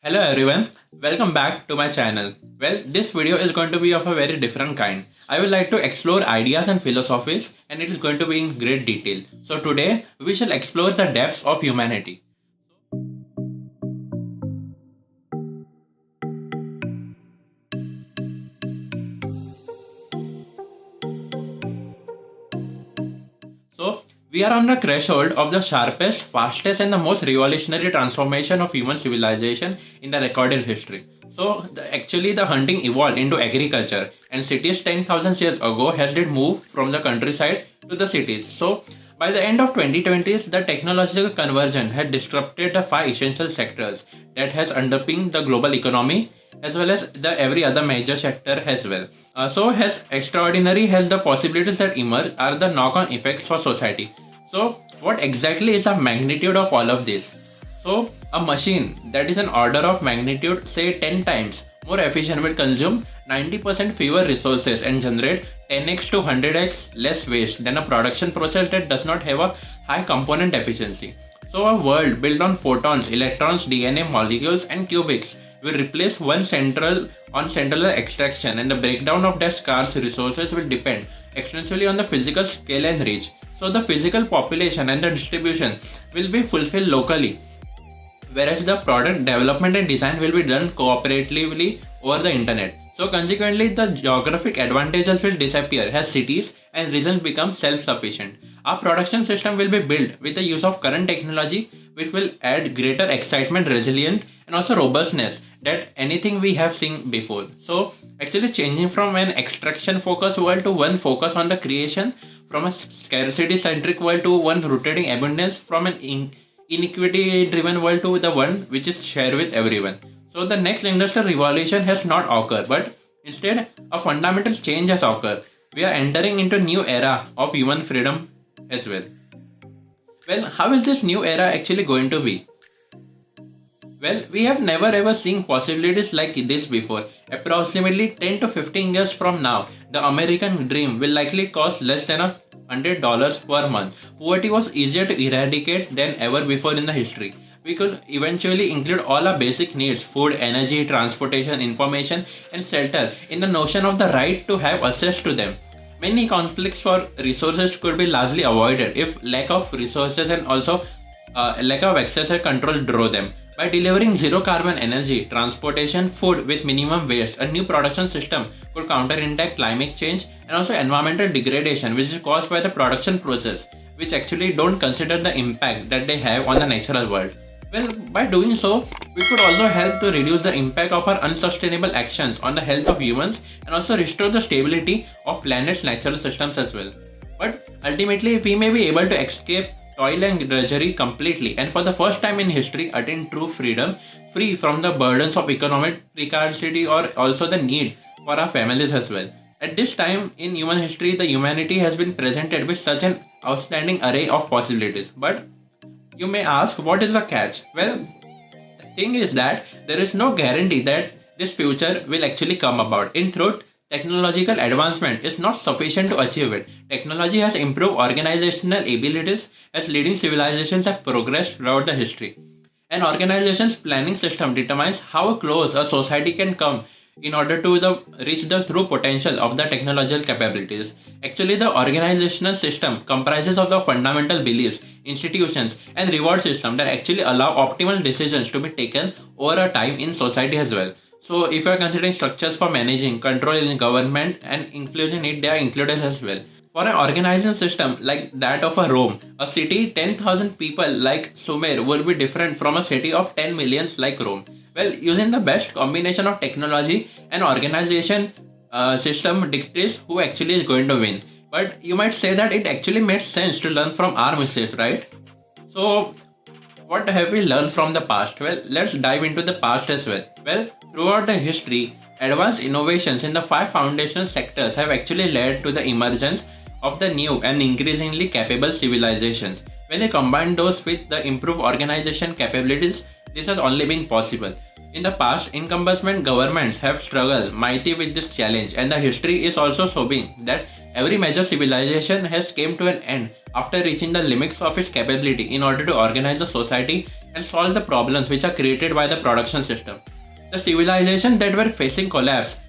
Hello everyone, welcome back to my channel. Well, this video is going to be of a very different kind. I would like to explore ideas and philosophies and it is going to be in great detail. So today we shall explore the depths of humanity. So, we are on the threshold of the sharpest, fastest, and the most revolutionary transformation of human civilization in the recorded history. So, actually, the hunting evolved into agriculture, and cities 10,000 years ago has did move from the countryside to the cities. So, by the end of 2020s, the technological conversion had disrupted the five essential sectors that has underpinned the global economy as well as the every other major sector as well. So as extraordinary as the possibilities that emerge are the knock-on effects for society. So what exactly is the magnitude of all of this? So a machine that is an order of magnitude say 10 times more efficient will consume 90% fewer resources and generate 10x to 100x less waste than a production process that does not have a high component efficiency. So a world built on photons, electrons, DNA molecules and qubits will replace one central extraction, and the breakdown of that scarce resources will depend extensively on the physical scale and reach. So the physical population and the distribution will be fulfilled locally, whereas the product development and design will be done cooperatively over the internet. So consequently, the geographic advantages will disappear as cities and regions become self-sufficient. Our production system will be built with the use of current technology, which will add greater excitement, resilience, and also robustness that anything we have seen before. So actually changing from an extraction focused world to one focus on the creation, from a scarcity centric world to one rooted in abundance, from an inequity driven world to the one which is shared with everyone. So the next industrial revolution has not occurred, but instead a fundamental change has occurred. We are entering into a new era of human freedom as well. Well, how is this new era actually going to be? Well, we have never ever seen possibilities like this before. Approximately 10 to 15 years from now, the American dream will likely cost less than $100 per month. Poverty was easier to eradicate than ever before in the history. We could eventually include all our basic needs, food, energy, transportation, information, and shelter in the notion of the right to have access to them. Many conflicts for resources could be largely avoided if lack of resources and also lack of access and control drove them. By delivering zero carbon energy, transportation, food with minimum waste, a new production system could counteract climate change and also environmental degradation, which is caused by the production process, which actually don't consider the impact that they have on the natural world. Well, by doing so, we could also help to reduce the impact of our unsustainable actions on the health of humans and also restore the stability of planet's natural systems as well. But ultimately, we may be able to escape toil and drudgery completely, and for the first time in history attain true freedom, free from the burdens of economic precarity or also the need for our families as well. At this time in human history, the humanity has been presented with such an outstanding array of possibilities. But you may ask, what is the catch? Well, the thing is that there is no guarantee that this future will actually come about. In truth, technological advancement is not sufficient to achieve it. Technology has improved organizational abilities as leading civilizations have progressed throughout the history. An organization's planning system determines how close a society can come in order to reach the true potential of the technological capabilities. Actually, the organizational system comprises of the fundamental beliefs, institutions, and reward system that actually allow optimal decisions to be taken over a time in society as well. So if you are considering structures for managing, control in government and influence in it, they are included as well. For an organization system like that of a Rome, a city 10,000 people like Sumer will be different from a city of 10 millions like Rome. Well, using the best combination of technology and organization system dictates who actually is going to win. But you might say that it actually makes sense to learn from our mistakes, right? So what have we learned from the past? Well, let's dive into the past as well. Well, throughout the history, advanced innovations in the five foundational sectors have actually led to the emergence of the new and increasingly capable civilizations. When you combine those with the improved organization capabilities, this has only been possible. In the past, incumbent governments have struggled mighty with this challenge, and the history is also showing that every major civilization has came to an end after reaching the limits of its capability in order to organize the society and solve the problems which are created by the production system. The civilizations that were facing collapse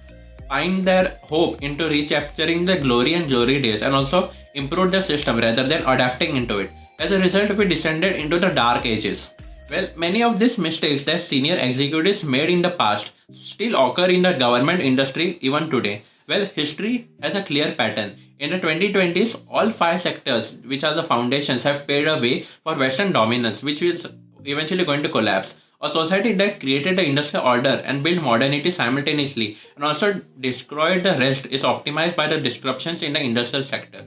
find their hope into recapturing the glory days and also improve the system rather than adapting into it. As a result, we descended into the dark ages. Well, many of these mistakes that senior executives made in the past still occur in the government industry even today. Well, history has a clear pattern. In the 2020s, all five sectors, which are the foundations, have paved a way for Western dominance, which is eventually going to collapse. A society that created the industrial order and built modernity simultaneously and also destroyed the rest is optimized by the disruptions in the industrial sector.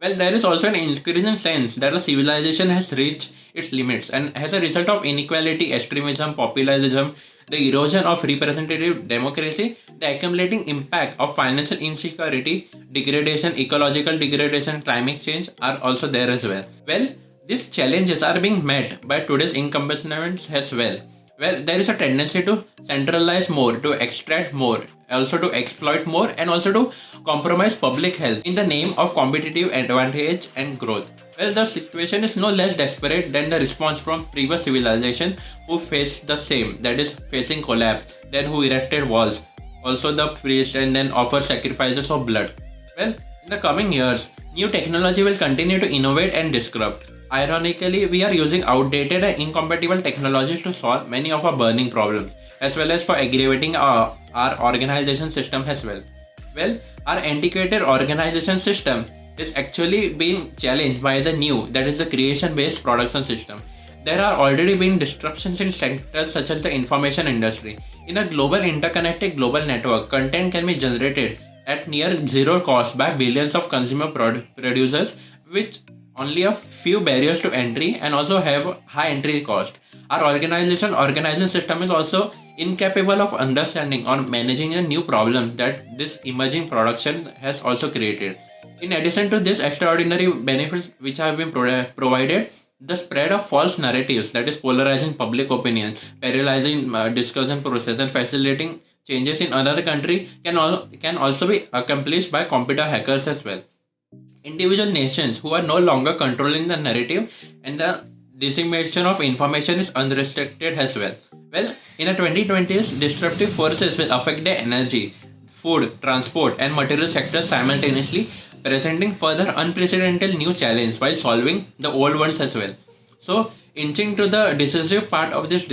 Well, there is also an increasing sense that a civilization has reached its limits, and as a result of inequality, extremism, populism, the erosion of representative democracy, the accumulating impact of financial insecurity, degradation, ecological degradation, climate change are also there as well. Well, these challenges are being met by today's incumbents as well. Well, there is a tendency to centralize more, to extract more, also to exploit more, and also to compromise public health in the name of competitive advantage and growth. Well, the situation is no less desperate than the response from previous civilization who faced the same, that is, facing collapse, then who erected walls, also the priest, and then offer sacrifices of blood. Well, in the coming years, new technology will continue to innovate and disrupt. Ironically, we are using outdated and incompatible technologies to solve many of our burning problems, as well as for aggravating our organization system as well. Well, our antiquated organization system is actually being challenged by the new, that is the creation-based production system. There are already being disruptions in sectors such as the information industry. In a global interconnected global network, content can be generated at near zero cost by billions of consumer producers, which only a few barriers to entry and also have high entry cost. Our organization system is also incapable of understanding or managing a new problem that this emerging production has also created. In addition to this extraordinary benefits which have been provided, the spread of false narratives, that is polarizing public opinion, paralyzing discussion process, and facilitating changes in another country can also be accomplished by computer hackers as well. Individual nations who are no longer controlling the narrative and the dissemination of information is unrestricted as well. Well, in the 2020s, disruptive forces will affect the energy, food, transport, and material sectors simultaneously, presenting further unprecedented new challenges while solving the old ones as well. So, inching to the decisive part of this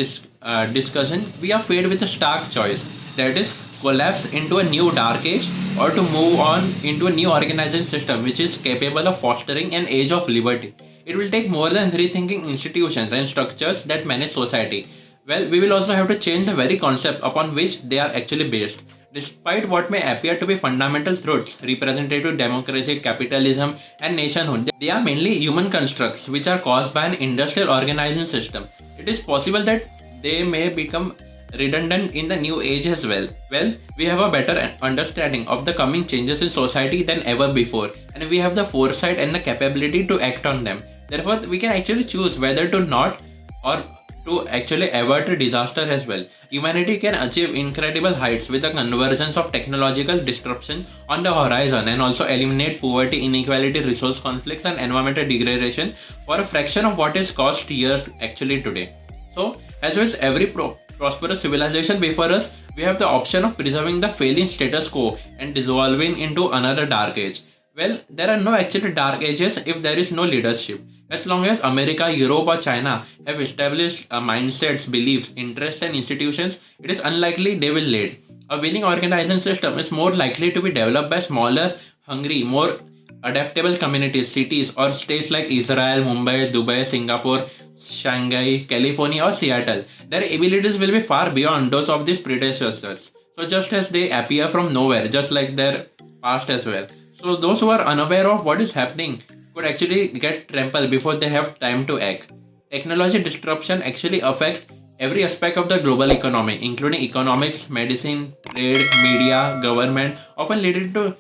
discussion, we are faced with a stark choice, that is, collapse into a new dark age or to move on into a new organization system which is capable of fostering an age of liberty. It will take more than rethinking institutions and structures that manage society. Well, we will also have to change the very concept upon which they are actually based. Despite what may appear to be fundamental truths, representative democracy, capitalism, and nationhood, they are mainly human constructs which are caused by an industrial organization system. It is possible that they may become redundant in the new age as well. Well, we have a better understanding of the coming changes in society than ever before, and we have the foresight and the capability to act on them. Therefore, we can actually choose whether to not or to actually avert a disaster as well. Humanity can achieve incredible heights with the convergence of technological disruption on the horizon and also eliminate poverty, inequality, resource conflicts, and environmental degradation for a fraction of what is cost here actually today. So, as well as every prosperous civilization before us, we have the option of preserving the failing status quo and dissolving into another dark age. Well, there are no actually dark ages if there is no leadership. As long as America, Europe, or China have established mindsets, beliefs, interests, and institutions, it is unlikely they will lead. A winning organization system is more likely to be developed by smaller, hungry, more adaptable communities, cities, or states like Israel, Mumbai, Dubai, Singapore, Shanghai, California, or Seattle. Their abilities will be far beyond those of these predecessors. So just as they appear from nowhere, just like their past as well. So those who are unaware of what is happening could actually get trampled before they have time to act. Technology disruption actually affects every aspect of the global economy, including economics, medicine, trade, media, government, often leading to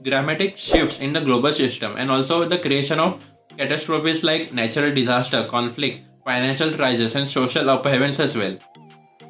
dramatic shifts in the global system and also the creation of catastrophes like natural disaster, conflict, financial crisis, and social upheavals as well.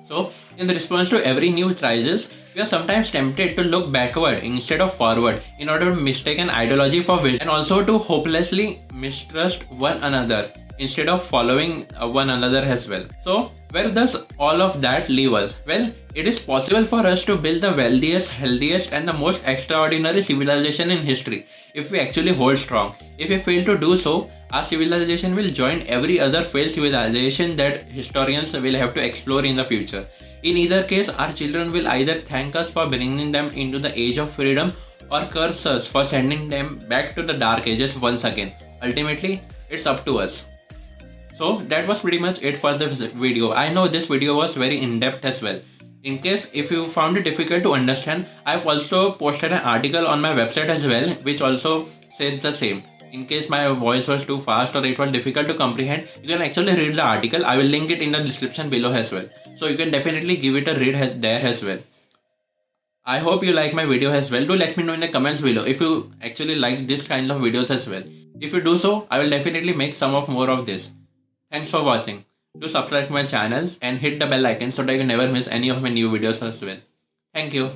So, in response to every new crisis, we are sometimes tempted to look backward instead of forward in order to mistake an ideology for vision and also to hopelessly mistrust one another. instead of following one another as well. So, where does all of that leave us? Well, it is possible for us to build the wealthiest, healthiest, and the most extraordinary civilization in history if we actually hold strong. If we fail to do so, our civilization will join every other failed civilization that historians will have to explore in the future. In either case, our children will either thank us for bringing them into the age of freedom or curse us for sending them back to the dark ages once again. Ultimately, it's up to us. So that was pretty much it for this video. I know this video was very in-depth as well. In case if you found it difficult to understand, I've also posted an article on my website as well, which also says the same. In case my voice was too fast or it was difficult to comprehend, you can actually read the article. I will link it in the description below as well. So you can definitely give it a read there as well. I hope you like my video as well. Do let me know in the comments below if you actually like this kind of videos as well. If you do so, I will definitely make some of more of this. Thanks for watching. Do subscribe to my channel and hit the bell icon so that you never miss any of my new videos as well. Thank you.